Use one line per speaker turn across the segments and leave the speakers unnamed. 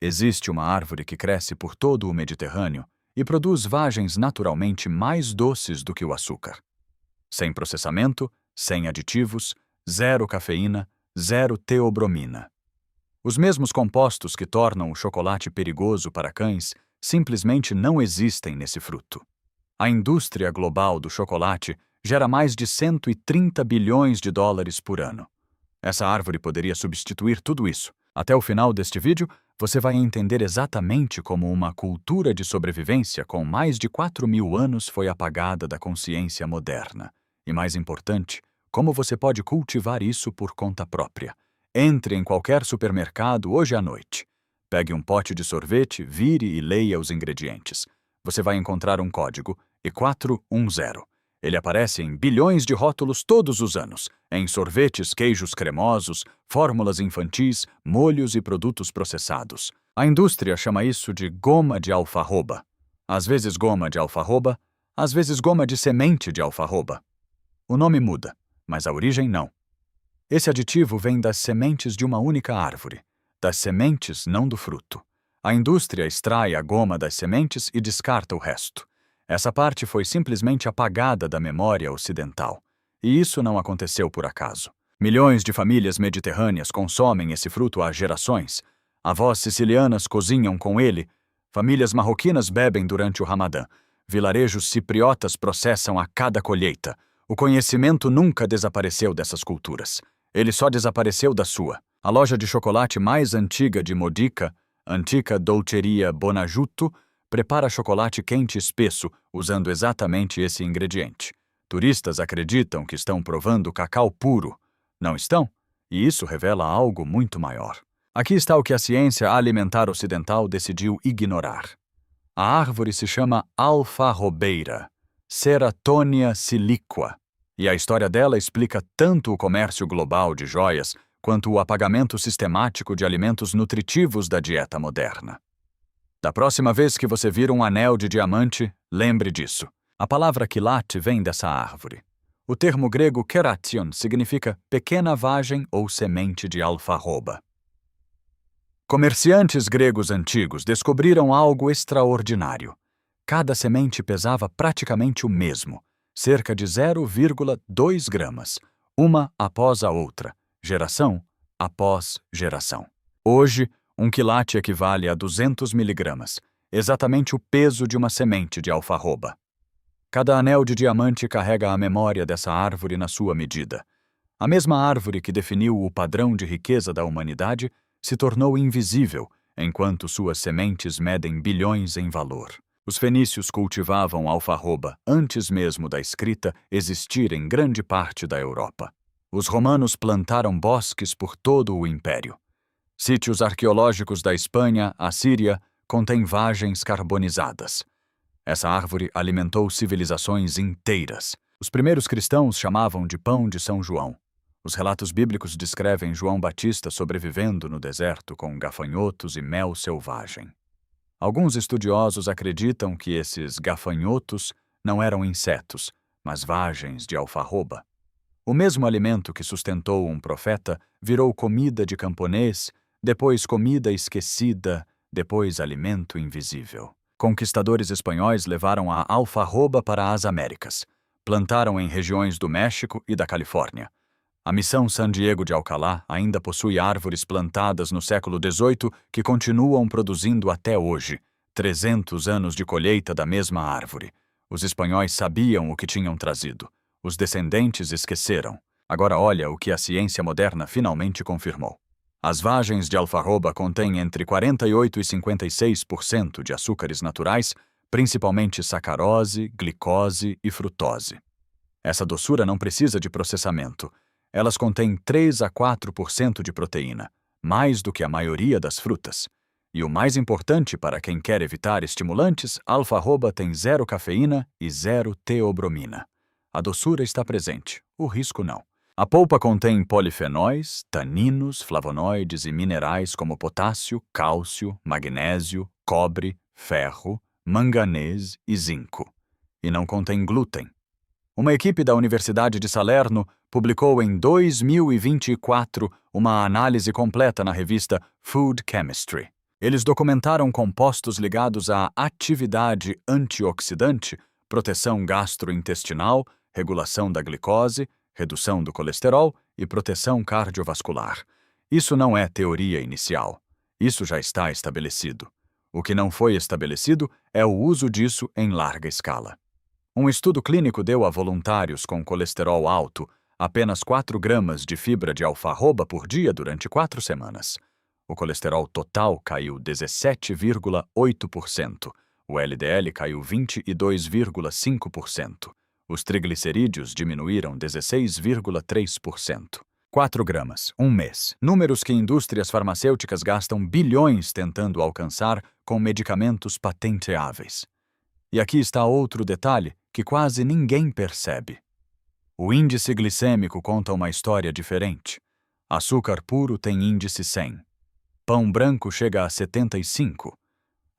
Existe uma árvore que cresce por todo o Mediterrâneo e produz vagens naturalmente mais doces do que o açúcar. Sem processamento, sem aditivos, zero cafeína, zero teobromina. Os mesmos compostos que tornam o chocolate perigoso para cães simplesmente não existem nesse fruto. A indústria global do chocolate gera mais de 130 bilhões de dólares por ano. Essa árvore poderia substituir tudo isso. Até o final deste vídeo, você vai entender exatamente como uma cultura de sobrevivência com mais de 4.000 anos foi apagada da consciência moderna. E mais importante, como você pode cultivar isso por conta própria. Entre em qualquer supermercado hoje à noite. Pegue um pote de sorvete, vire e leia os ingredientes. Você vai encontrar um código, E410. Ele aparece em bilhões de rótulos todos os anos, em sorvetes, queijos cremosos, fórmulas infantis, molhos e produtos processados. A indústria chama isso de goma de alfarroba. Às vezes goma de alfarroba, às vezes goma de semente de alfarroba. O nome muda, mas a origem não. Esse aditivo vem das sementes de uma única árvore, das sementes, não do fruto. A indústria extrai a goma das sementes e descarta o resto. Essa parte foi simplesmente apagada da memória ocidental. E isso não aconteceu por acaso. Milhões de famílias mediterrâneas consomem esse fruto há gerações. Avós sicilianas cozinham com ele. Famílias marroquinas bebem durante o Ramadã. Vilarejos cipriotas processam a cada colheita. O conhecimento nunca desapareceu dessas culturas. Ele só desapareceu da sua. A loja de chocolate mais antiga de Modica, Antica Dolceria Bonajuto, prepara chocolate quente espesso usando exatamente esse ingrediente. Turistas acreditam que estão provando cacau puro. Não estão? E isso revela algo muito maior. Aqui está o que a ciência alimentar ocidental decidiu ignorar. A árvore se chama alfarrobeira, Ceratonia siliqua, e a história dela explica tanto o comércio global de joias quanto o apagamento sistemático de alimentos nutritivos da dieta moderna. Da próxima vez que você vir um anel de diamante, lembre disso. A palavra quilate vem dessa árvore. O termo grego keration significa pequena vagem ou semente de alfarroba. Comerciantes gregos antigos descobriram algo extraordinário. Cada semente pesava praticamente o mesmo, cerca de 0,2 gramas, uma após a outra, geração após geração. Hoje, um quilate equivale a 200 miligramas, exatamente o peso de uma semente de alfarroba. Cada anel de diamante carrega a memória dessa árvore na sua medida. A mesma árvore que definiu o padrão de riqueza da humanidade se tornou invisível, enquanto suas sementes medem bilhões em valor. Os fenícios cultivavam alfarroba antes mesmo da escrita existir em grande parte da Europa. Os romanos plantaram bosques por todo o império. Sítios arqueológicos da Espanha, a Síria, contêm vagens carbonizadas. Essa árvore alimentou civilizações inteiras. Os primeiros cristãos chamavam de pão de São João. Os relatos bíblicos descrevem João Batista sobrevivendo no deserto com gafanhotos e mel selvagem. Alguns estudiosos acreditam que esses gafanhotos não eram insetos, mas vagens de alfarroba. O mesmo alimento que sustentou um profeta virou comida de camponês, depois comida esquecida, depois alimento invisível. Conquistadores espanhóis levaram a alfarroba para as Américas. Plantaram em regiões do México e da Califórnia. A missão San Diego de Alcalá ainda possui árvores plantadas no século XVIII que continuam produzindo até hoje, 300 anos de colheita da mesma árvore. Os espanhóis sabiam o que tinham trazido. Os descendentes esqueceram. Agora olha o que a ciência moderna finalmente confirmou. As vagens de alfarroba contêm entre 48% e 56% de açúcares naturais, principalmente sacarose, glicose e frutose. Essa doçura não precisa de processamento. Elas contêm 3 a 4% de proteína, mais do que a maioria das frutas. E o mais importante para quem quer evitar estimulantes, a alfarroba tem 0 cafeína e 0 teobromina. A doçura está presente, o risco não. A polpa contém polifenóis, taninos, flavonoides e minerais como potássio, cálcio, magnésio, cobre, ferro, manganês e zinco. E não contém glúten. Uma equipe da Universidade de Salerno publicou em 2024 uma análise completa na revista Food Chemistry. Eles documentaram compostos ligados à atividade antioxidante, proteção gastrointestinal, regulação da glicose, redução do colesterol e proteção cardiovascular. Isso não é teoria inicial. Isso já está estabelecido. O que não foi estabelecido é o uso disso em larga escala. Um estudo clínico deu a voluntários com colesterol alto apenas 4 gramas de fibra de alfarroba por dia durante 4 semanas. O colesterol total caiu 17,8%, o LDL caiu 22,5%, os triglicerídeos diminuíram 16,3%. 4 gramas, um mês. Números que indústrias farmacêuticas gastam bilhões tentando alcançar com medicamentos patenteáveis. E aqui está outro detalhe que quase ninguém percebe. O índice glicêmico conta uma história diferente. Açúcar puro tem índice 100. Pão branco chega a 75.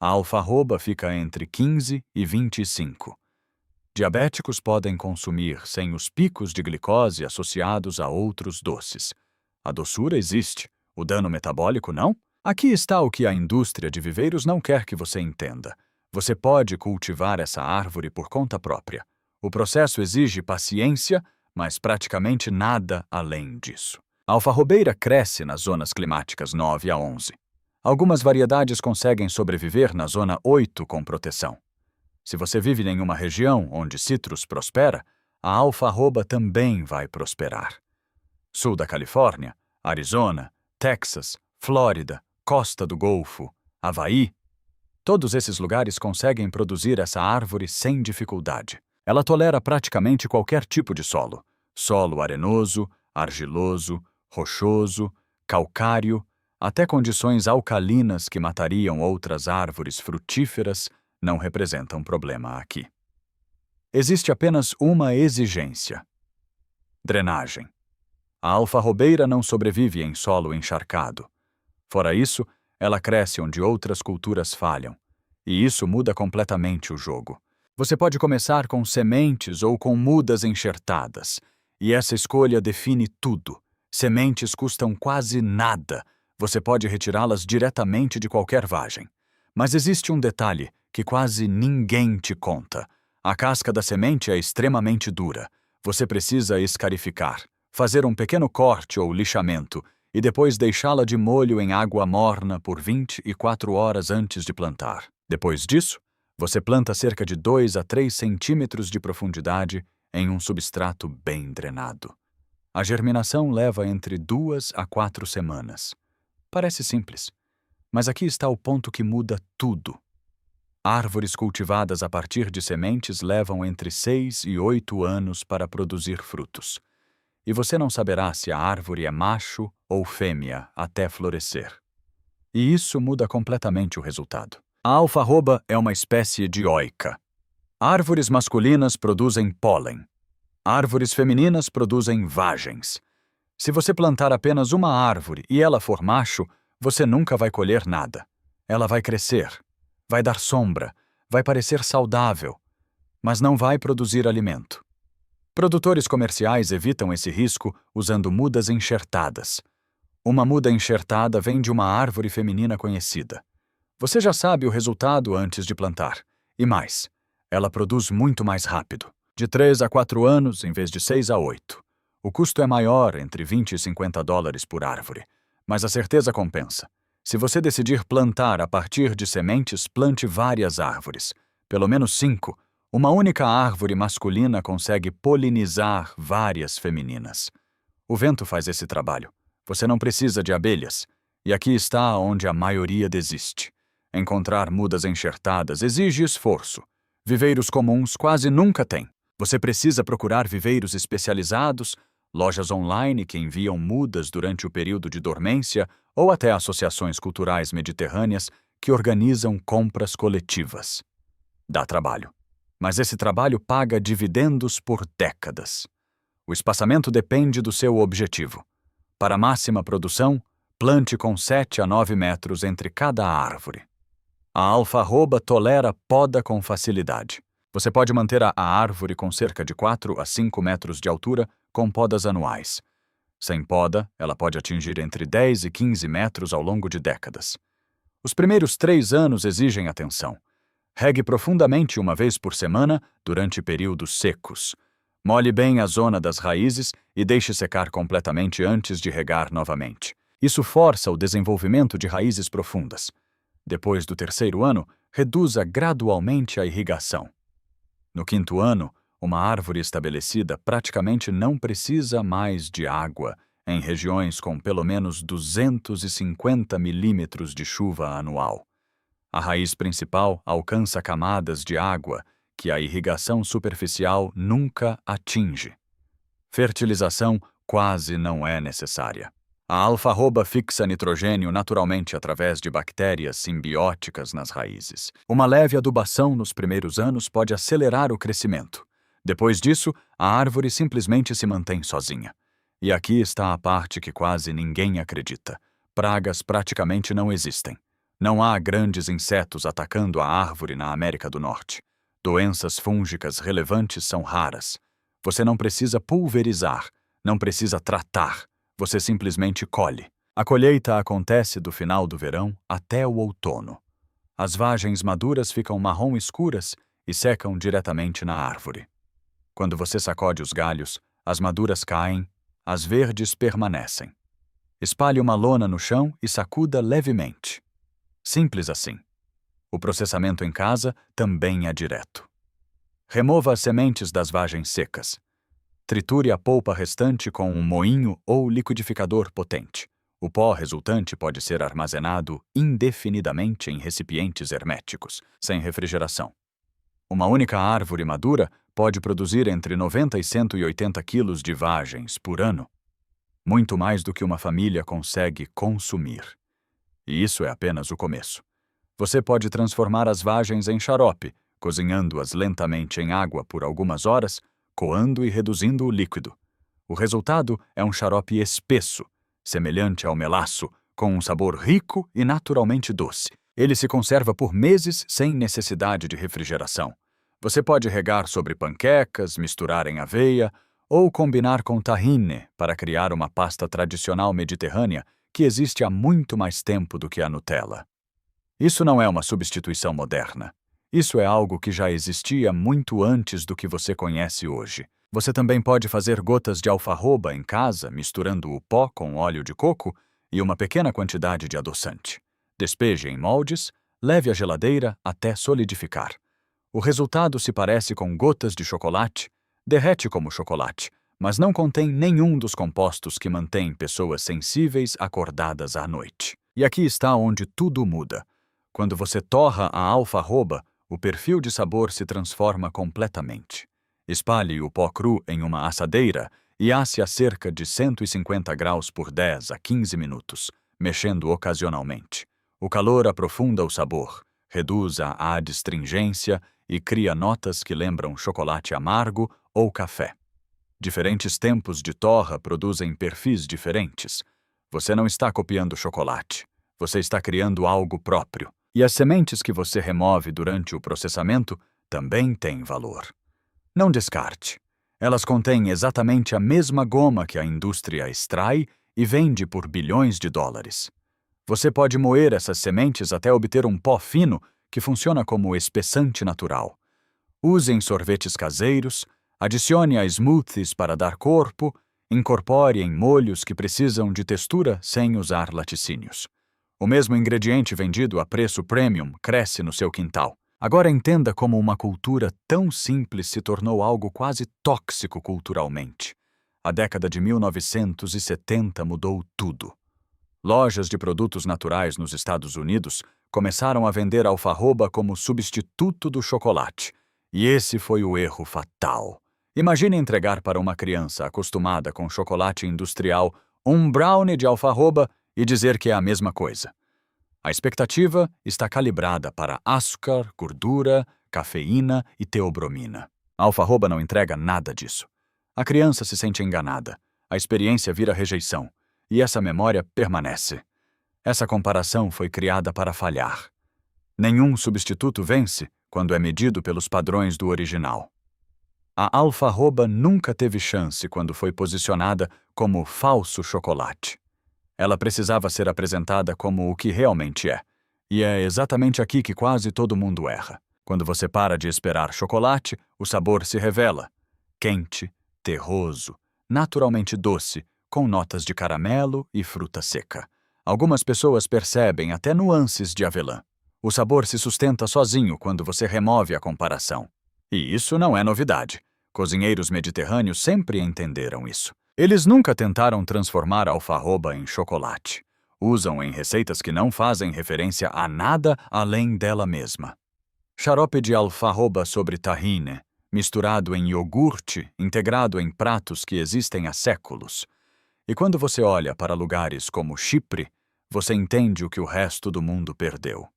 A alfarroba fica entre 15 e 25. Diabéticos podem consumir sem os picos de glicose associados a outros doces. A doçura existe, o dano metabólico não? Aqui está o que a indústria de viveiros não quer que você entenda. Você pode cultivar essa árvore por conta própria. O processo exige paciência, mas praticamente nada além disso. A alfarrobeira cresce nas zonas climáticas 9 a 11. Algumas variedades conseguem sobreviver na zona 8 com proteção. Se você vive em uma região onde citrus prospera, a alfarroba também vai prosperar. Sul da Califórnia, Arizona, Texas, Flórida, Costa do Golfo, Havaí. Todos esses lugares conseguem produzir essa árvore sem dificuldade. Ela tolera praticamente qualquer tipo de solo. Solo arenoso, argiloso, rochoso, calcário, até condições alcalinas que matariam outras árvores frutíferas não representam problema aqui. Existe apenas uma exigência: drenagem. A alfarrobeira não sobrevive em solo encharcado. Fora isso, ela cresce onde outras culturas falham, e isso muda completamente o jogo. Você pode começar com sementes ou com mudas enxertadas, e essa escolha define tudo. Sementes custam quase nada. Você pode retirá-las diretamente de qualquer vagem. Mas existe um detalhe que quase ninguém te conta. A casca da semente é extremamente dura. Você precisa escarificar, fazer um pequeno corte ou lixamento e depois deixá-la de molho em água morna por 24 horas antes de plantar. Depois disso, você planta cerca de 2 a 3 centímetros de profundidade em um substrato bem drenado. A germinação leva entre 2 a 4 semanas. Parece simples, mas aqui está o ponto que muda tudo. Árvores cultivadas a partir de sementes levam entre 6 e 8 anos para produzir frutos. E você não saberá se a árvore é macho ou fêmea até florescer. E isso muda completamente o resultado. A alfarroba é uma espécie dioica. Árvores masculinas produzem pólen. Árvores femininas produzem vagens. Se você plantar apenas uma árvore e ela for macho, você nunca vai colher nada. Ela vai crescer, vai dar sombra, vai parecer saudável, mas não vai produzir alimento. Produtores comerciais evitam esse risco usando mudas enxertadas. Uma muda enxertada vem de uma árvore feminina conhecida. Você já sabe o resultado antes de plantar. E mais, ela produz muito mais rápido, de 3 a 4 anos em vez de 6 a 8. O custo é maior, entre 20 e 50 dólares por árvore, mas a certeza compensa. Se você decidir plantar a partir de sementes, plante várias árvores, pelo menos 5. Uma única árvore masculina consegue polinizar várias femininas. O vento faz esse trabalho. Você não precisa de abelhas. E aqui está onde a maioria desiste. Encontrar mudas enxertadas exige esforço. Viveiros comuns quase nunca têm. Você precisa procurar viveiros especializados, lojas online que enviam mudas durante o período de dormência ou até associações culturais mediterrâneas que organizam compras coletivas. Dá trabalho. Mas esse trabalho paga dividendos por décadas. O espaçamento depende do seu objetivo. Para máxima produção, plante com 7 a 9 metros entre cada árvore. A alfarroba tolera poda com facilidade. Você pode manter a árvore com cerca de 4 a 5 metros de altura com podas anuais. Sem poda, ela pode atingir entre 10 e 15 metros ao longo de décadas. Os primeiros 3 anos exigem atenção. Regue profundamente uma vez por semana durante períodos secos. Molhe bem a zona das raízes e deixe secar completamente antes de regar novamente. Isso força o desenvolvimento de raízes profundas. Depois do 3º ano, reduza gradualmente a irrigação. No 5º ano, uma árvore estabelecida praticamente não precisa mais de água em regiões com pelo menos 250 milímetros de chuva anual. A raiz principal alcança camadas de água que a irrigação superficial nunca atinge. Fertilização quase não é necessária. A alfarroba fixa nitrogênio naturalmente através de bactérias simbióticas nas raízes. Uma leve adubação nos primeiros anos pode acelerar o crescimento. Depois disso, a árvore simplesmente se mantém sozinha. E aqui está a parte que quase ninguém acredita. Pragas praticamente não existem. Não há grandes insetos atacando a árvore na América do Norte. Doenças fúngicas relevantes são raras. Você não precisa pulverizar, não precisa tratar. Você simplesmente colhe. A colheita acontece do final do verão até o outono. As vagens maduras ficam marrom escuras e secam diretamente na árvore. Quando você sacode os galhos, as maduras caem, as verdes permanecem. Espalhe uma lona no chão e sacuda levemente. Simples assim. O processamento em casa também é direto. Remova as sementes das vagens secas. Triture a polpa restante com um moinho ou liquidificador potente. O pó resultante pode ser armazenado indefinidamente em recipientes herméticos, sem refrigeração. Uma única árvore madura pode produzir entre 90 e 180 quilos de vagens por ano. Muito mais do que uma família consegue consumir. E isso é apenas o começo. Você pode transformar as vagens em xarope, cozinhando-as lentamente em água por algumas horas, coando e reduzindo o líquido. O resultado é um xarope espesso, semelhante ao melaço, com um sabor rico e naturalmente doce. Ele se conserva por meses sem necessidade de refrigeração. Você pode regar sobre panquecas, misturar em aveia ou combinar com tahine para criar uma pasta tradicional mediterrânea que existe há muito mais tempo do que a Nutella. Isso não é uma substituição moderna. Isso é algo que já existia muito antes do que você conhece hoje. Você também pode fazer gotas de alfarroba em casa, misturando o pó com óleo de coco e uma pequena quantidade de adoçante. Despeje em moldes, leve à geladeira até solidificar. O resultado se parece com gotas de chocolate, derrete como chocolate, mas não contém nenhum dos compostos que mantêm pessoas sensíveis acordadas à noite. E aqui está onde tudo muda. Quando você torra a alfarroba, o perfil de sabor se transforma completamente. Espalhe o pó cru em uma assadeira e asse a cerca de 150 graus por 10 a 15 minutos, mexendo ocasionalmente. O calor aprofunda o sabor, reduz a adstringência e cria notas que lembram chocolate amargo ou café. Diferentes tempos de torra produzem perfis diferentes. Você não está copiando chocolate. Você está criando algo próprio. E as sementes que você remove durante o processamento também têm valor. Não descarte. Elas contêm exatamente a mesma goma que a indústria extrai e vende por bilhões de dólares. Você pode moer essas sementes até obter um pó fino que funciona como espessante natural. Use em sorvetes caseiros, adicione a smoothies para dar corpo, incorpore em molhos que precisam de textura sem usar laticínios. O mesmo ingrediente vendido a preço premium cresce no seu quintal. Agora entenda como uma cultura tão simples se tornou algo quase tóxico culturalmente. A década de 1970 mudou tudo. Lojas de produtos naturais nos Estados Unidos começaram a vender alfarroba como substituto do chocolate. E esse foi o erro fatal. Imagine entregar para uma criança acostumada com chocolate industrial um brownie de alfarroba e dizer que é a mesma coisa. A expectativa está calibrada para açúcar, gordura, cafeína e teobromina. A alfarroba não entrega nada disso. A criança se sente enganada, a experiência vira rejeição, e essa memória permanece. Essa comparação foi criada para falhar. Nenhum substituto vence quando é medido pelos padrões do original. A alfarroba nunca teve chance quando foi posicionada como falso chocolate. Ela precisava ser apresentada como o que realmente é. E é exatamente aqui que quase todo mundo erra. Quando você para de esperar chocolate, o sabor se revela. Quente, terroso, naturalmente doce, com notas de caramelo e fruta seca. Algumas pessoas percebem até nuances de avelã. O sabor se sustenta sozinho quando você remove a comparação. E isso não é novidade. Cozinheiros mediterrâneos sempre entenderam isso. Eles nunca tentaram transformar a alfarroba em chocolate. Usam em receitas que não fazem referência a nada além dela mesma. Xarope de alfarroba sobre tahine, misturado em iogurte, integrado em pratos que existem há séculos. E quando você olha para lugares como Chipre, você entende o que o resto do mundo perdeu.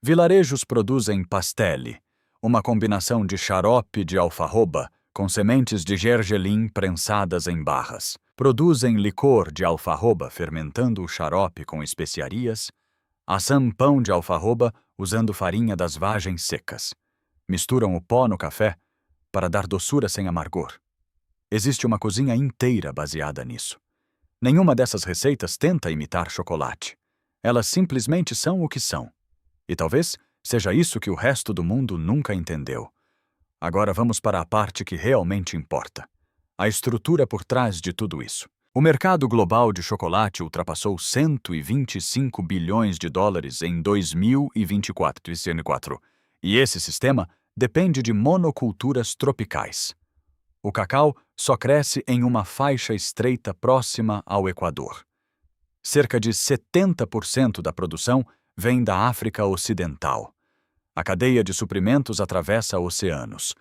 Vilarejos produzem pastele, uma combinação de xarope de alfarroba com sementes de gergelim prensadas em barras. Produzem licor de alfarroba fermentando o xarope com especiarias. Assam pão de alfarroba usando farinha das vagens secas. Misturam o pó no café para dar doçura sem amargor. Existe uma cozinha inteira baseada nisso. Nenhuma dessas receitas tenta imitar chocolate. Elas simplesmente são o que são. E talvez seja isso que o resto do mundo nunca entendeu. Agora vamos para a parte que realmente importa. A estrutura por trás de tudo isso. O mercado global de chocolate ultrapassou 125 bilhões de dólares em 2024, e esse sistema depende de monoculturas tropicais. O cacau só cresce em uma faixa estreita próxima ao Equador. Cerca de 70% da produção vem da África Ocidental. A cadeia de suprimentos atravessa oceanos.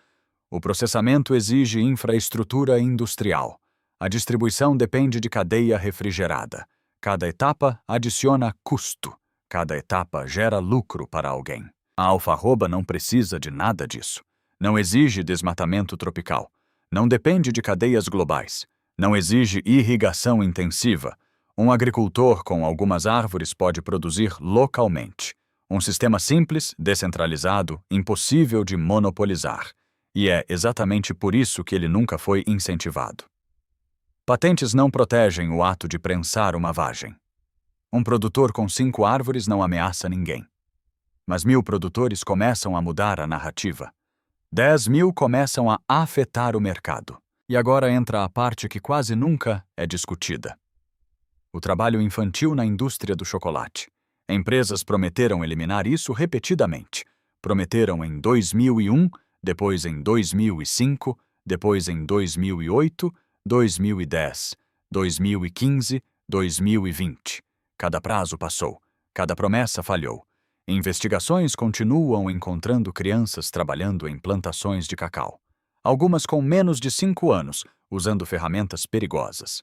O processamento exige infraestrutura industrial. A distribuição depende de cadeia refrigerada. Cada etapa adiciona custo. Cada etapa gera lucro para alguém. A alfarroba não precisa de nada disso. Não exige desmatamento tropical. Não depende de cadeias globais. Não exige irrigação intensiva. Um agricultor com algumas árvores pode produzir localmente. Um sistema simples, descentralizado, impossível de monopolizar. E é exatamente por isso que ele nunca foi incentivado. Patentes não protegem o ato de prensar uma vagem. Um produtor com 5 árvores não ameaça ninguém. Mas 1000 produtores começam a mudar a narrativa. 10.000 começam a afetar o mercado. E agora entra a parte que quase nunca é discutida. O trabalho infantil na indústria do chocolate. Empresas prometeram eliminar isso repetidamente. Prometeram em 2001, depois em 2005, depois em 2008, 2010, 2015, 2020. Cada prazo passou, cada promessa falhou. Investigações continuam encontrando crianças trabalhando em plantações de cacau. Algumas com menos de 5 anos, usando ferramentas perigosas.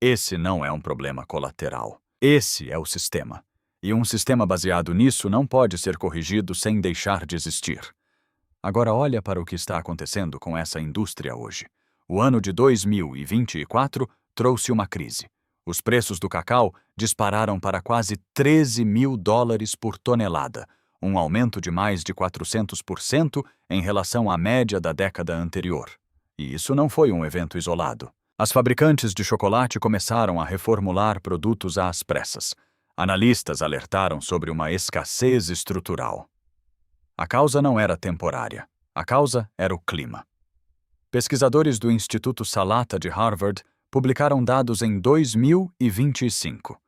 Esse não é um problema colateral. Esse é o sistema. E um sistema baseado nisso não pode ser corrigido sem deixar de existir. Agora olha para o que está acontecendo com essa indústria hoje. O ano de 2024 trouxe uma crise. Os preços do cacau dispararam para quase $13.000 por tonelada, um aumento de mais de 400% em relação à média da década anterior. E isso não foi um evento isolado. As fabricantes de chocolate começaram a reformular produtos às pressas. Analistas alertaram sobre uma escassez estrutural. A causa não era temporária. A causa era o clima. Pesquisadores do Instituto Salata de Harvard publicaram dados em 2025.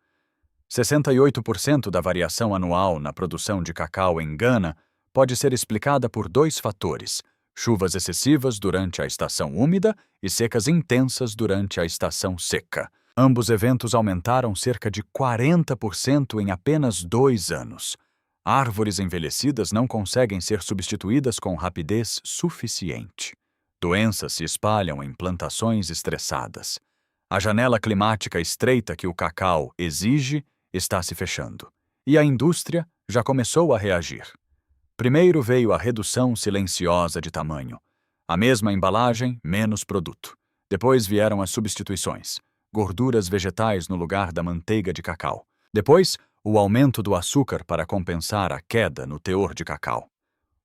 68% da variação anual na produção de cacau em Gana pode ser explicada por 2 fatores: chuvas excessivas durante a estação úmida e secas intensas durante a estação seca. Ambos eventos aumentaram cerca de 40% em apenas 2 anos. Árvores envelhecidas não conseguem ser substituídas com rapidez suficiente. Doenças se espalham em plantações estressadas. A janela climática estreita que o cacau exige está se fechando. E a indústria já começou a reagir. Primeiro veio a redução silenciosa de tamanho. A mesma embalagem, menos produto. Depois vieram as substituições. Gorduras vegetais no lugar da manteiga de cacau. Depois, o aumento do açúcar para compensar a queda no teor de cacau.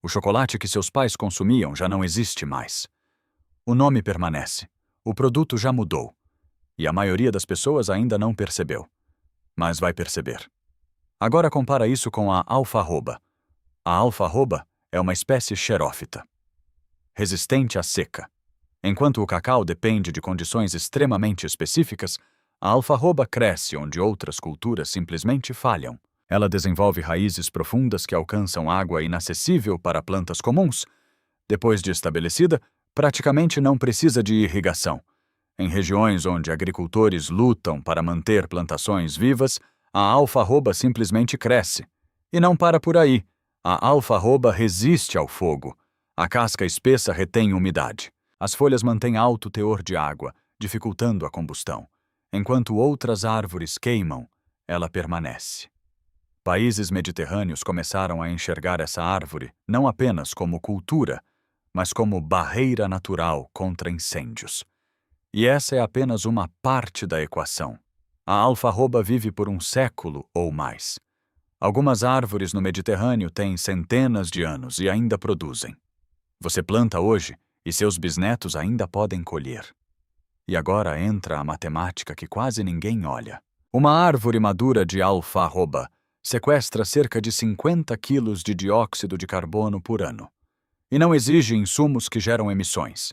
O chocolate que seus pais consumiam já não existe mais. O nome permanece. O produto já mudou. E a maioria das pessoas ainda não percebeu. Mas vai perceber. Agora compara isso com a alfarroba. A alfarroba é uma espécie xerófita, resistente à seca. Enquanto o cacau depende de condições extremamente específicas, a alfarroba cresce onde outras culturas simplesmente falham. Ela desenvolve raízes profundas que alcançam água inacessível para plantas comuns. Depois de estabelecida, praticamente não precisa de irrigação. Em regiões onde agricultores lutam para manter plantações vivas, a alfarroba simplesmente cresce. E não para por aí. A alfarroba resiste ao fogo. A casca espessa retém umidade. As folhas mantêm alto teor de água, dificultando a combustão. Enquanto outras árvores queimam, ela permanece. Países mediterrâneos começaram a enxergar essa árvore não apenas como cultura, mas como barreira natural contra incêndios. E essa é apenas uma parte da equação. A alfarroba vive por um século ou mais. Algumas árvores no Mediterrâneo têm centenas de anos e ainda produzem. Você planta hoje e seus bisnetos ainda podem colher. E agora entra a matemática que quase ninguém olha. Uma árvore madura de alfarroba sequestra cerca de 50 quilos de dióxido de carbono por ano. E não exige insumos que geram emissões.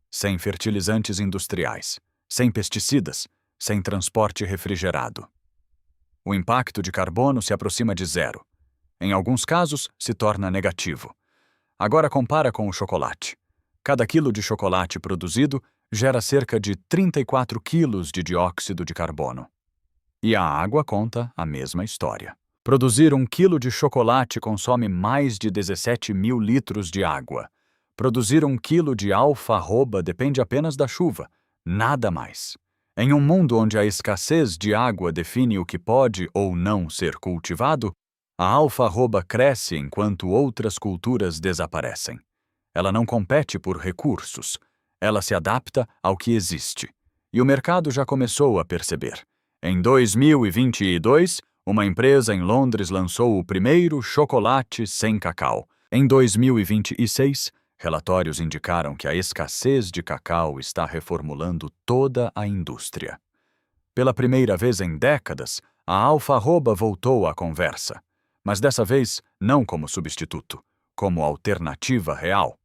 Sem fertilizantes industriais, sem pesticidas, sem transporte refrigerado. O impacto de carbono se aproxima de zero. Em alguns casos, se torna negativo. Agora compara com o chocolate. Cada quilo de chocolate produzido gera cerca de 34 quilos de dióxido de carbono. E a água conta a mesma história. Produzir 1 quilo de chocolate consome mais de 17 mil litros de água. Produzir 1 quilo de alfarroba depende apenas da chuva, nada mais. Em um mundo onde a escassez de água define o que pode ou não ser cultivado, a alfarroba cresce enquanto outras culturas desaparecem. Ela não compete por recursos, ela se adapta ao que existe. E o mercado já começou a perceber. Em 2022, uma empresa em Londres lançou o primeiro chocolate sem cacau. Em 2026, relatórios indicaram que a escassez de cacau está reformulando toda a indústria. Pela primeira vez em décadas, a alfarroba voltou à conversa, mas dessa vez não como substituto, como alternativa real.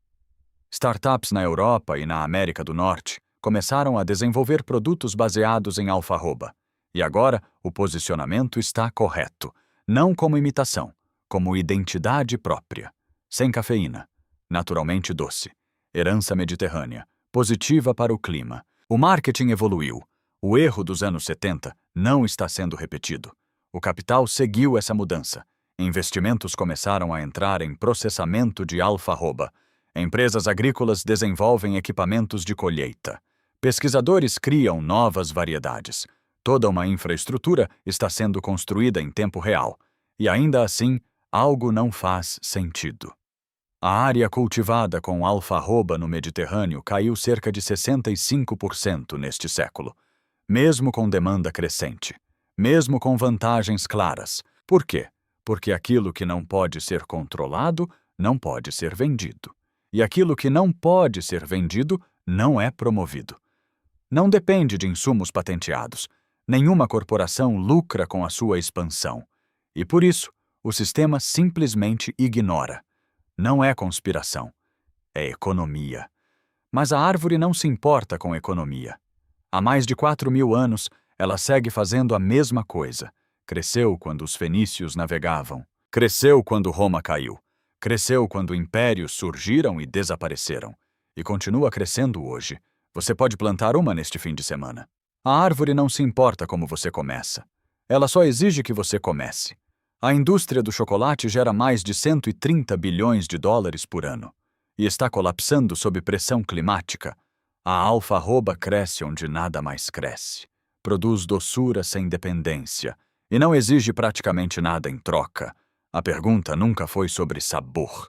Startups na Europa e na América do Norte começaram a desenvolver produtos baseados em alfarroba. E agora o posicionamento está correto, não como imitação, como identidade própria, sem cafeína, naturalmente doce, herança mediterrânea, positiva para o clima. O marketing evoluiu. O erro dos anos 70 não está sendo repetido. O capital seguiu essa mudança. Investimentos começaram a entrar em processamento de alfarroba. Empresas agrícolas desenvolvem equipamentos de colheita. Pesquisadores criam novas variedades. Toda uma infraestrutura está sendo construída em tempo real. E ainda assim, algo não faz sentido. A área cultivada com alfarroba no Mediterrâneo caiu cerca de 65% neste século, mesmo com demanda crescente, mesmo com vantagens claras. Por quê? Porque aquilo que não pode ser controlado não pode ser vendido. E aquilo que não pode ser vendido não é promovido. Não depende de insumos patenteados. Nenhuma corporação lucra com a sua expansão. E por isso, o sistema simplesmente ignora. Não é conspiração, é economia. Mas a árvore não se importa com economia. Há mais de 4.000 anos, ela segue fazendo a mesma coisa. Cresceu quando os fenícios navegavam. Cresceu quando Roma caiu. Cresceu quando impérios surgiram e desapareceram. E continua crescendo hoje. Você pode plantar uma neste fim de semana. A árvore não se importa como você começa. Ela só exige que você comece. A indústria do chocolate gera mais de 130 bilhões de dólares por ano e está colapsando sob pressão climática. A alfarroba cresce onde nada mais cresce, produz doçura sem dependência e não exige praticamente nada em troca. A pergunta nunca foi sobre sabor,